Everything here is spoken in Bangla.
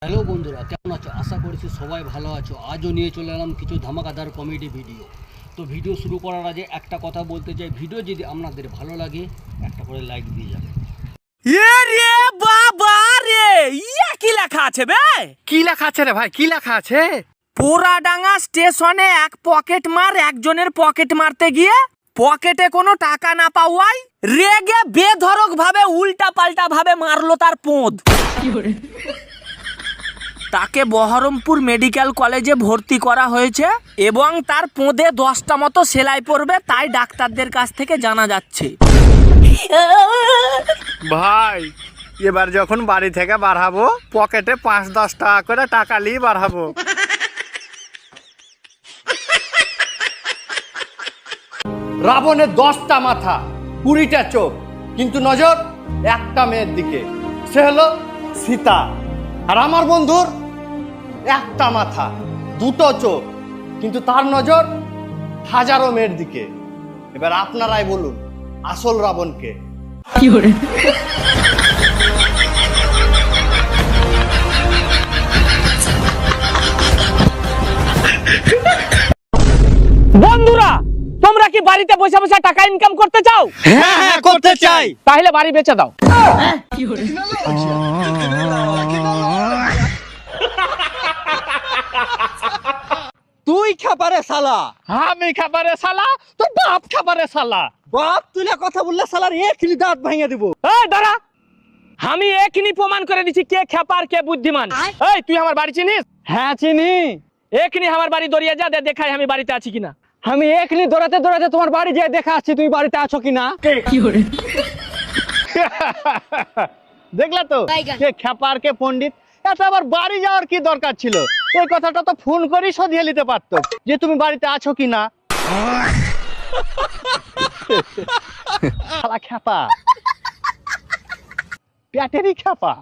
হ্যালো বন্ধুরা, কেমন আছো? আশা করছি সবাই ভালো আছো। আজও নিয়ে চলে এলাম কিছু ধামাকাদার কমেডি ভিডিও। তো ভিডিও শুরু করার আগে একটা কথা বলতে চাই, ভিডিও যদি আপনাদের ভালো লাগে একটা করে লাইক দিয়ে যাবে। রে বাবা রে, ইয়া কি লেখা আছে বে? কি লেখা আছে রে ভাই? কি লেখা আছে? পোড়াডাঙ্গা স্টেশনে এক পকেট মার একজনের পকেট মারতে গিয়ে পকেটে কোনো টাকা না পাওয়ায় রেগে বেধড়ক ভাবে উল্টা পাল্টা ভাবে মারলো তার পোঁদ। তাকে বহরমপুর মেডিকেল কলেজে ভর্তি করা হয়েছে এবং তার পোঁদে 10টা মতো সেলাই পড়বে, তাই ডাক্তারদের কাছ থেকে জানা যাচ্ছে। ভাই এবার যখন বাড়ি থেকে বাড়াবো পকেটে 5-10 টাকা করে টাকা নিয়ে বাড়াবো। রাবণের 10টা মাথা 20টা চোখ, কিন্তু নজর একটা মেয়ের দিকে, সে হলো সীতা। আর আমার বন্ধুর একটা মাথা 2টো চোখ, কিন্তু তার নজর হাজারো মেয়ের দিকে। এবার আপনারাই বলুন আসল রাবণকে। বন্ধুরা, তোমরা কি বাড়িতে বসে বসে টাকা ইনকাম করতে চাও? হ্যাঁ করতে চাই। তাহলে বাড়ি বেচে দাও। তুই খাবারে শালা, আমি খাবারে শালা, তোর বাপ খাবারে শালা। বাপ তুলে কথা বললে শালার এখনি দাঁত ভেঙে দিব। এই দাঁড়া, আমি এখনি প্রমাণ করে দিচ্ছি কে খেপা আর কে বুদ্ধিমান। এই তুই আমার বাড়ি চিনিস? হ্যাঁ চিনি। এখনি আমার বাড়ি দরিয়ে যা, দেখাই আমি বাড়িতে আছি কিনা। আমি এখনি দৌড়াতে দৌড়াতে তোমার বাড়ি যেয়ে দেখা আসছি তুমি বাড়িতে আছো কিনা। দেখলা তো কে খেপা আর কে পণ্ডিত। এটা আবার বাড়ি যাওয়ার কি দরকার ছিল? এই কথাটা তো ফোন করেই সধিয়ে নিতে পারতো যে তুমি বাড়িতে আছো কিনা। শালা খেপা, পেটেরই খেপা।